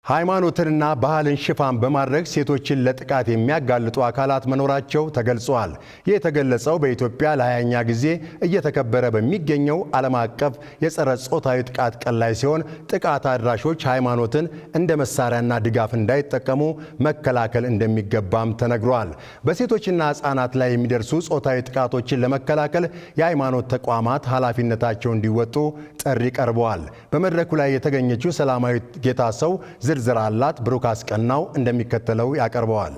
ሃይማኖትንና ባህልን ሽፋን በማድረግ ሴቶችን ለጥቃት የሚያጋልጡ አካላት መኖራቸው ተገልጿል። ይህ የተገለጸው በኢትዮጵያ ለ20ኛ ጊዜ እየተከበረ በሚገኘው ዓለም አቀፍ የጸረ ጾታዊ ጥቃት ቀን ላይ ሲሆን ጥቃት አድራሾች ሃይማኖትን እንደ መሳሪያና ድጋፍ እንዳይጠቀሙ መከላከል እንደሚገባም ተነግሯል። በሴቶችና ሕፃናት ላይ የሚደርሱ ጾታዊ ጥቃቶችን ለመከላከል የሃይማኖት ተቋማት ኃላፊነታቸውን እንዲወጡ ጥሪ ቀርበዋል። በመድረኩ ላይ የተገኘችው ሰላማዊት ጌታሰው ዝርዝር አላት። ብሩክ አስቀናው እንደሚከተለው ያቀርበዋል።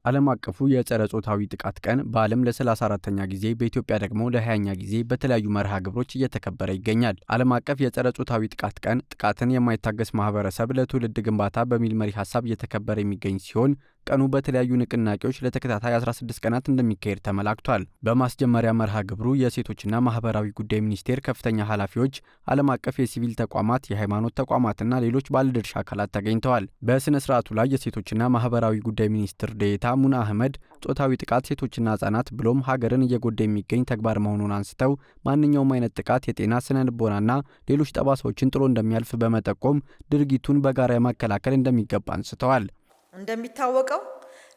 ዓለም አቀፉ የጸረ ጾታዊ ጥቃት ቀን በዓለም ለ34ኛ ጊዜ በኢትዮጵያ ደግሞ ለ20ኛ ጊዜ በተለያዩ መርሃ ግብሮች እየተከበረ ይገኛል። ዓለም አቀፍ የጸረ ጾታዊ ጥቃት ቀን ጥቃትን የማይታገስ ማህበረሰብ ለትውልድ ግንባታ በሚል መሪ ሐሳብ እየተከበረ የሚገኝ ሲሆን ቀኑ በተለያዩ ንቅናቄዎች ለተከታታይ 16 ቀናት እንደሚካሄድ ተመላክቷል። በማስጀመሪያ መርሃ ግብሩ የሴቶችና ማህበራዊ ጉዳይ ሚኒስቴር ከፍተኛ ኃላፊዎች፣ ዓለም አቀፍ የሲቪል ተቋማት፣ የሃይማኖት ተቋማትና ሌሎች ባለድርሻ አካላት ተገኝተዋል። በስነ ስርዓቱ ላይ የሴቶችና ማህበራዊ ጉዳይ ሚኒስትር ዴኤታ ሙና አህመድ ጾታዊ ጥቃት ሴቶችና ህጻናት ብሎም ሀገርን እየጎዳ የሚገኝ ተግባር መሆኑን አንስተው ማንኛውም አይነት ጥቃት የጤና ስነ ልቦናና ሌሎች ጠባሳዎችን ጥሎ እንደሚያልፍ በመጠቆም ድርጊቱን በጋራ መከላከል እንደሚገባ አንስተዋል። እንደሚታወቀው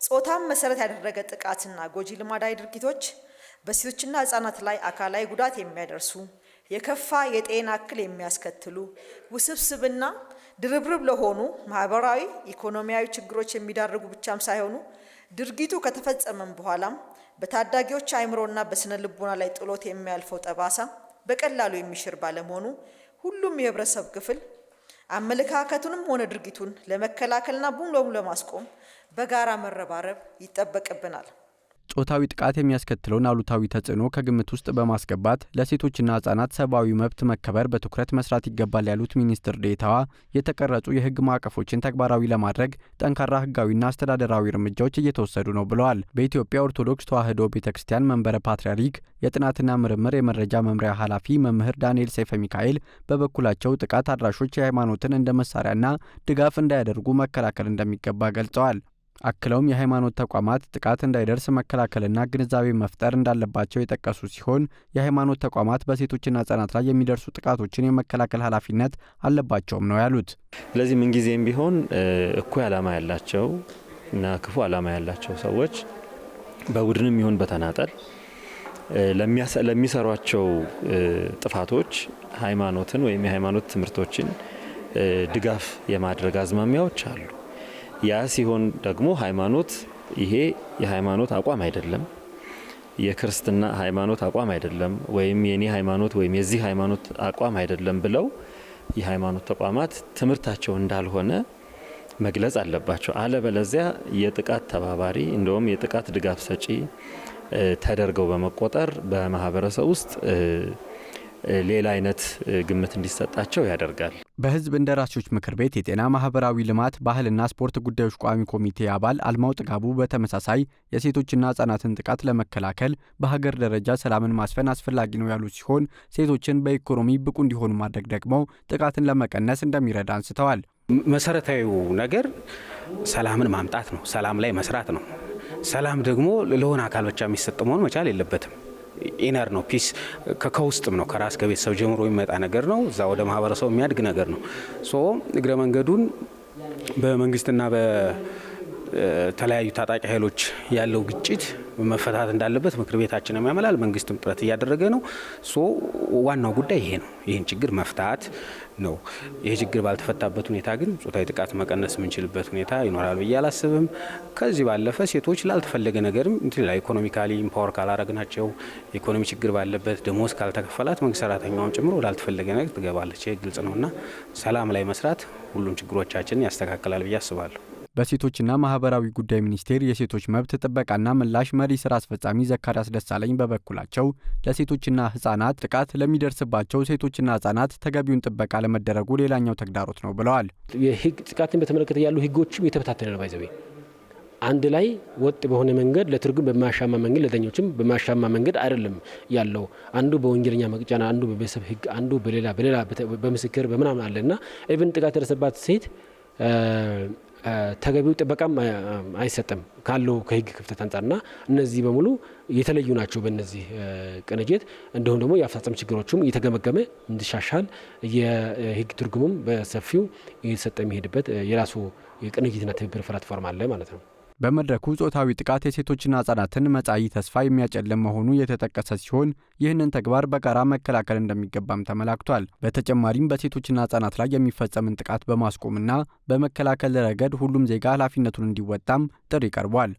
ጾታን መሰረት ያደረገ ጥቃትና ጎጂ ልማዳዊ ድርጊቶች በሴቶችና ህጻናት ላይ አካላዊ ጉዳት የሚያደርሱ የከፋ የጤና እክል የሚያስከትሉ ውስብስብና ድርብርብ ለሆኑ ማህበራዊ፣ ኢኮኖሚያዊ ችግሮች የሚዳርጉ ብቻም ሳይሆኑ ድርጊቱ ከተፈጸመም በኋላም በታዳጊዎች አእምሮና በስነ ልቦና ላይ ጥሎት የሚያልፈው ጠባሳ በቀላሉ የሚሽር ባለመሆኑ ሁሉም የህብረተሰብ ክፍል አመለካከቱንም ሆነ ድርጊቱን ለመከላከልና ሙሉ ለሙሉ ለማስቆም በጋራ መረባረብ ይጠበቅብናል። ጾታዊ ጥቃት የሚያስከትለውን አሉታዊ ተጽዕኖ ከግምት ውስጥ በማስገባት ለሴቶችና ህጻናት ሰብአዊ መብት መከበር በትኩረት መስራት ይገባል ያሉት ሚኒስትር ዴኤታዋ የተቀረጹ የህግ ማዕቀፎችን ተግባራዊ ለማድረግ ጠንካራ ህጋዊና አስተዳደራዊ እርምጃዎች እየተወሰዱ ነው ብለዋል። በኢትዮጵያ ኦርቶዶክስ ተዋሕዶ ቤተክርስቲያን መንበረ ፓትርያርክ የጥናትና ምርምር የመረጃ መምሪያ ኃላፊ መምህር ዳንኤል ሰይፈ ሚካኤል በበኩላቸው ጥቃት አድራሾች የሃይማኖትን እንደ መሳሪያና ድጋፍ እንዳያደርጉ መከላከል እንደሚገባ ገልጸዋል። አክለውም የሃይማኖት ተቋማት ጥቃት እንዳይደርስ መከላከልና ግንዛቤ መፍጠር እንዳለባቸው የጠቀሱ ሲሆን የሃይማኖት ተቋማት በሴቶችና ህጻናት ላይ የሚደርሱ ጥቃቶችን የመከላከል ኃላፊነት አለባቸውም ነው ያሉት። ስለዚህ ምንጊዜም ቢሆን እኩይ ዓላማ ያላቸው እና ክፉ ዓላማ ያላቸው ሰዎች በቡድንም ይሁን በተናጠል ለሚሰሯቸው ጥፋቶች ሃይማኖትን ወይም የሃይማኖት ትምህርቶችን ድጋፍ የማድረግ አዝማሚያዎች አሉ። ያ ሲሆን ደግሞ ሃይማኖት ይሄ የሃይማኖት አቋም አይደለም፣ የክርስትና ሃይማኖት አቋም አይደለም፣ ወይም የኔ ሃይማኖት ወይም የዚህ ሃይማኖት አቋም አይደለም ብለው የሃይማኖት ተቋማት ትምህርታቸው እንዳልሆነ መግለጽ አለባቸው። አለበለዚያ የጥቃት ተባባሪ እንደውም የጥቃት ድጋፍ ሰጪ ተደርገው በመቆጠር በማህበረሰብ ውስጥ ሌላ አይነት ግምት እንዲሰጣቸው ያደርጋል። በህዝብ እንደራሴዎች ምክር ቤት የጤና ማህበራዊ ልማት ባህልና ስፖርት ጉዳዮች ቋሚ ኮሚቴ አባል አልማው ጥጋቡ በተመሳሳይ የሴቶችና ህጻናትን ጥቃት ለመከላከል በሀገር ደረጃ ሰላምን ማስፈን አስፈላጊ ነው ያሉ ሲሆን ሴቶችን በኢኮኖሚ ብቁ እንዲሆኑ ማድረግ ደግሞ ጥቃትን ለመቀነስ እንደሚረዳ አንስተዋል። መሰረታዊው ነገር ሰላምን ማምጣት ነው። ሰላም ላይ መስራት ነው። ሰላም ደግሞ ለሆነ አካል ብቻ የሚሰጥ መሆን መቻል የለበትም። ኢነር ነው። ፒስ ከውስጥም ነው። ከራስ ከቤተሰብ ጀምሮ የሚመጣ ነገር ነው። እዛ ወደ ማህበረሰቡ የሚያድግ ነገር ነው። እግረ መንገዱን በመንግስትና በተለያዩ ታጣቂ ኃይሎች ያለው ግጭት መፈታት እንዳለበት ምክር ቤታችን ያመላል። መንግስትም ጥረት እያደረገ ነው። ዋናው ጉዳይ ይሄ ነው። ይህን ችግር መፍታት ነው። ይሄ ችግር ባልተፈታበት ሁኔታ ግን ጾታዊ ጥቃት መቀነስ የምንችልበት ሁኔታ ይኖራል ብዬ አላስብም። ከዚህ ባለፈ ሴቶች ላልተፈለገ ነገርም ኢኮኖሚካሊ ኢምፓወር ካላረግናቸው፣ ኢኮኖሚ ችግር ባለበት ደሞዝ ካልተከፈላት መንግስት ሰራተኛውም ጭምሮ ላልተፈለገ ነገር ትገባለች። ይህ ግልጽ ነውና ሰላም ላይ መስራት ሁሉም ችግሮቻችንን ያስተካክላል ብዬ አስባለሁ። በሴቶችና ማህበራዊ ጉዳይ ሚኒስቴር የሴቶች መብት ጥበቃና ምላሽ መሪ ስራ አስፈጻሚ ዘካሪያስ ደሳለኝ በበኩላቸው ለሴቶችና ህጻናት ጥቃት ለሚደርስባቸው ሴቶችና ህጻናት ተገቢውን ጥበቃ ለመደረጉ ሌላኛው ተግዳሮት ነው ብለዋል። የህግ ጥቃትን በተመለከተ ያሉ ህጎችም የተበታተነ ነው። ባይዘቤ አንድ ላይ ወጥ በሆነ መንገድ ለትርጉም በማያሻማ መንገድ ለዳኞችም በማያሻማ መንገድ አይደለም ያለው። አንዱ በወንጀለኛ መቅጫና አንዱ በቤተሰብ ህግ አንዱ በሌላ በምስክር በምናምን አለና ኢቭን ጥቃት የደረሰባት ሴት ተገቢው ጥበቃም አይሰጥም ካለው ከህግ ክፍተት አንጻርና እነዚህ በሙሉ የተለዩ ናቸው። በእነዚህ ቅንጅት እንዲሁም ደግሞ የአፈጻጸም ችግሮችም እየተገመገመ እንዲሻሻል የህግ ትርጉሙም በሰፊው እየተሰጠ የሚሄድበት የራሱ የቅንጅትና ትብብር ፕላትፎርም አለ ማለት ነው። በመድረኩ ጾታዊ ጥቃት የሴቶችና ህጻናትን መጻኢ ተስፋ የሚያጨልም መሆኑ የተጠቀሰ ሲሆን ይህንን ተግባር በጋራ መከላከል እንደሚገባም ተመላክቷል። በተጨማሪም በሴቶችና ህጻናት ላይ የሚፈጸምን ጥቃት በማስቆምና በመከላከል ረገድ ሁሉም ዜጋ ኃላፊነቱን እንዲወጣም ጥሪ ቀርቧል።